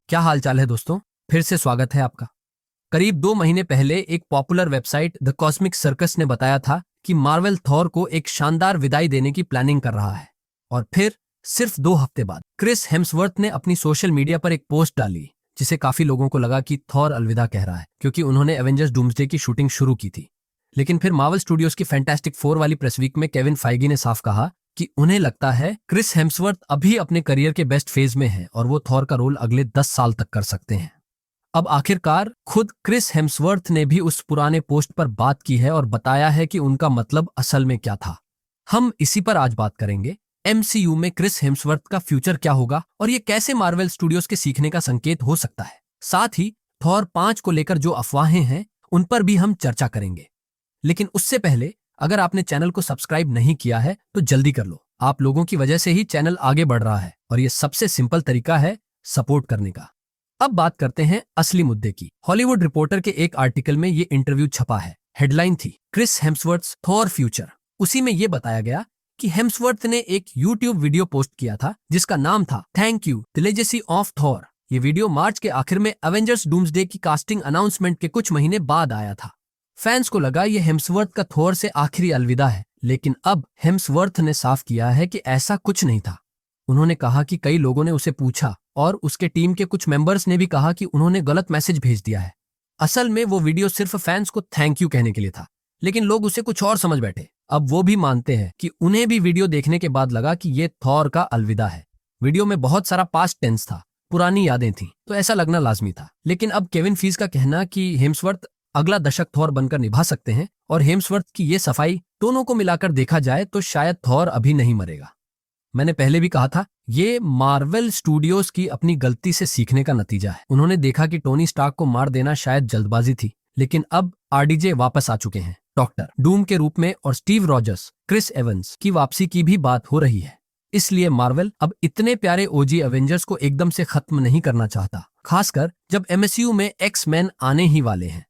क्या हाल चाल है दोस्तों। फिर से स्वागत है आपका। करीब 2 महीने पहले एक popular website the cosmic circus ने बताया था कि मार्वल थॉर को एक शानदार विदाई देने की प्लानिंग कर रहा है। और फिर सिर्फ 2 हफ्ते बाद क्रिस हेम्सवर्थ ने अपनी सोशल मीडिया पर एक पोस्ट डाली जिसे काफी लोगों को लगा कि थॉर अलविदा कह रहा है, क्योंकि उन्होंने एवेंजर्स डूम्सडे की शूटिंग शुरू की थी। लेकिन फिर मार्वल स्टूडियोज की फैंटास्टिक फोर वाली प्रेस वीक में केविन फाइगी ने साफ कहा कि उन्हें लगता है क्रिस हेम्सवर्थ अभी अपने करियर के बेस्ट फेज में है और वो थॉर का रोल अगले 10 साल तक कर सकते हैं। अब आखिरकार खुद क्रिस हेम्सवर्थ ने भी उस पुराने पोस्ट पर बात की है और बताया है कि उनका मतलब असल में क्या था। हम इसी पर आज बात करेंगे। एमसीयू में क्रिस हेम्सवर्थ का फ्यूचर क्या होगा और ये कैसे मार्वल स्टूडियोज के सीखने का संकेत हो सकता है। साथ ही थॉर 5 को लेकर जो अफवाहें हैं उन पर भी हम चर्चा करेंगे। लेकिन उससे पहले अगर आपने चैनल को सब्सक्राइब नहीं किया है तो जल्दी कर लो। आप लोगों की वजह से ही चैनल आगे बढ़ रहा है और ये सबसे सिंपल तरीका है सपोर्ट करने का। अब बात करते हैं असली मुद्दे की। हॉलीवुड रिपोर्टर के एक आर्टिकल में ये इंटरव्यू छपा है। हेडलाइन थी क्रिस हेम्सवर्थ थॉर फ्यूचर। उसी में ये बताया गया कि हेम्सवर्थ ने एक यूट्यूब वीडियो पोस्ट किया था जिसका नाम था thank you the legacy of Thor. ये वीडियो मार्च के आखिर में एवेंजर्स डूम्सडे की कास्टिंग अनाउंसमेंट के कुछ महीने बाद आया था। फैंस को लगा ये हेम्सवर्थ का थॉर से आखिरी अलविदा है, लेकिन अब हेम्सवर्थ ने साफ किया है कि ऐसा कुछ नहीं था। उन्होंने कहा कि कई लोगों ने उसे पूछा और उसके टीम के कुछ मेंबर्स ने भी कहा कि उन्होंने गलत मैसेज भेज दिया है। असल में वो वीडियो सिर्फ फैंस को थैंक यू कहने के लिए था, लेकिन लोग उसे कुछ और समझ बैठे। अब वो भी मानते हैं कि उन्हें भी वीडियो देखने के बाद लगा कि ये थॉर का अलविदा है। वीडियो में बहुत सारा पास्ट टेंस था, पुरानी यादें थी, तो ऐसा लगना लाजमी था। लेकिन अब केविन फीज का कहना कि हेम्सवर्थ अगला दशक थॉर बनकर निभा सकते हैं और हेम्सवर्थ की ये सफाई, दोनों को मिलाकर देखा जाए तो शायद थॉर अभी नहीं मरेगा। मैंने पहले भी कहा था, ये मार्वल स्टूडियोज की अपनी गलती से सीखने का नतीजा है। उन्होंने देखा कि टोनी स्टार्क को मार देना शायद जल्दबाजी थी, लेकिन अब आरडीजे वापस आ चुके हैं डॉक्टर डूम के रूप में और स्टीव रॉजर्स, क्रिस एवंस की वापसी की भी बात हो रही है। इसलिए मार्वल अब इतने प्यारे ओजी एवेंजर्स को एकदम से खत्म नहीं करना चाहता, खासकर जब एमएसयू में एक्स मैन आने ही वाले हैं।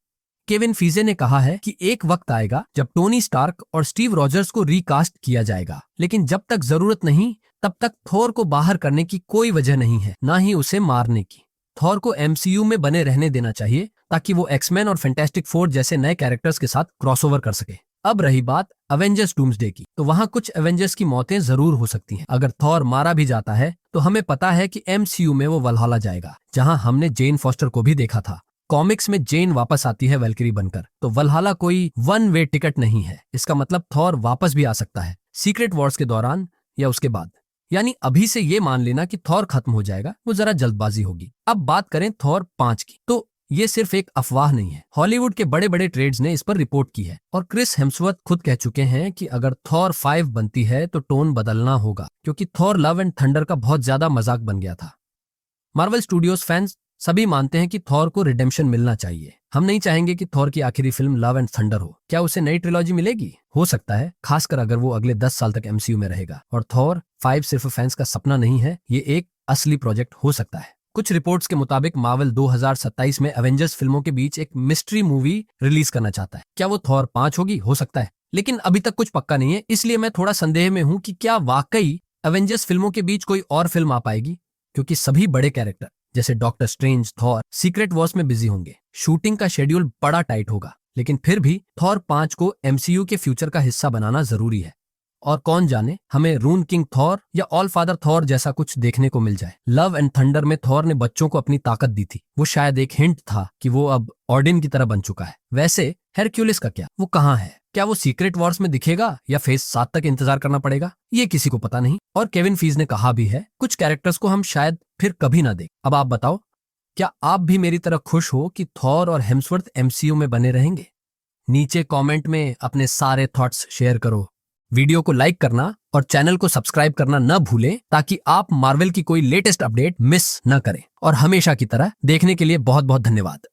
केविन फीजे ने कहा है कि एक वक्त आएगा जब टोनी स्टार्क और स्टीव रॉजर्स को रिकास्ट किया जाएगा, लेकिन जब तक जरूरत नहीं तब तक थॉर को बाहर करने की कोई वजह नहीं है, ना ही उसे मारने की। थॉर को एमसीयू में बने रहने देना चाहिए ताकि वो एक्समैन और फैंटास्टिक फोर जैसे नए कैरेक्टर्स के साथ क्रॉसओवर कर सके। अब रही बात एवेंजर्स डूम्सडे की, तो वहां कुछ एवेंजर्स की मौतें जरूर हो सकती हैं। अगर थॉर मारा भी जाता है तो हमें पता है कि एमसीयू में वो वल्हाला जाएगा, जहां हमने जेन फॉस्टर को भी देखा था। कॉमिक्स में जेन वापस आती है वैल्किरी बनकर, तो वल्हाला कोई वन वे टिकट नहीं है। इसका मतलब थॉर वापस भी आ सकता है, सीक्रेट वॉर्स के दौरान या उसके बाद। यानी अभी से ये मान लेना कि थॉर खत्म हो जाएगा, वो जरा जल्दबाजी होगी। अब बात करें थॉर 5 की, तो ये सिर्फ एक अफवाह नहीं है। हॉलीवुड के बड़े बड़े ट्रेड्स ने इस पर रिपोर्ट की है और क्रिस हेम्सवर्थ खुद कह चुके हैं कि अगर थॉर 5 बनती है तो टोन बदलना होगा, क्योंकि थॉर लव एंड थंडर का बहुत ज्यादा मजाक बन गया था। मार्वल स्टूडियोज फैंस सभी मानते हैं कि थॉर को रिडेम्पशन मिलना चाहिए। हम नहीं चाहेंगे कि थॉर की आखिरी फिल्म लव एंड थंडर हो। क्या उसे नई ट्रिलॉजी मिलेगी? हो सकता है, खासकर अगर वो अगले 10 साल तक एमसीयू में रहेगा। और थॉर 5 सिर्फ फैंस का सपना नहीं है, ये एक असली प्रोजेक्ट हो सकता है। कुछ रिपोर्ट्स के मुताबिक मार्वल 2027 में एवेंजर्स फिल्मों के बीच एक मिस्ट्री मूवी रिलीज करना चाहता है। क्या वो थॉर 5 होगी? हो सकता है, लेकिन अभी तक कुछ पक्का नहीं है। इसलिए मैं थोड़ा संदेह में हूं कि क्या वाकई एवेंजर्स फिल्मों के बीच कोई और फिल्म आ पाएगी, क्योंकि सभी बड़े कैरेक्टर जैसे doctor strange, Thor, secret Wars में बिजी होंगे। शूटिंग का शेड्यूल बड़ा टाइट होगा, लेकिन फिर भी थॉर 5 को एमसीयू के फ्यूचर का हिस्सा बनाना जरूरी है। और कौन जाने, हमें रून किंग थॉर या ऑल फादर थॉर जैसा कुछ देखने को मिल जाए। लव एंड थंडर में थॉर ने बच्चों को अपनी ताकत दी थी, वो शायद एक हिंट था कि वो अब ऑर्डिन की तरह बन चुका है। वैसे हेरक्यूलिस का क्या? वो कहाँ है? क्या वो सीक्रेट वॉर्स में दिखेगा या फेज 7 तक इंतजार करना पड़ेगा? ये किसी को पता नहीं। और केविन फीज ने कहा भी है, कुछ कैरेक्टर्स को हम शायद फिर कभी ना देख। अब आप बताओ, क्या आप भी मेरी तरह खुश हो कि थॉर और हेम्सवर्थ एमसीयू में बने रहेंगे? नीचे कमेंट में अपने सारे थॉट्स शेयर करो। वीडियो को लाइक करना और चैनल को सब्सक्राइब करना न भूलें, ताकि आप मार्वल की कोई लेटेस्ट अपडेट मिस न करें। और हमेशा की तरह देखने के लिए बहुत बहुत धन्यवाद।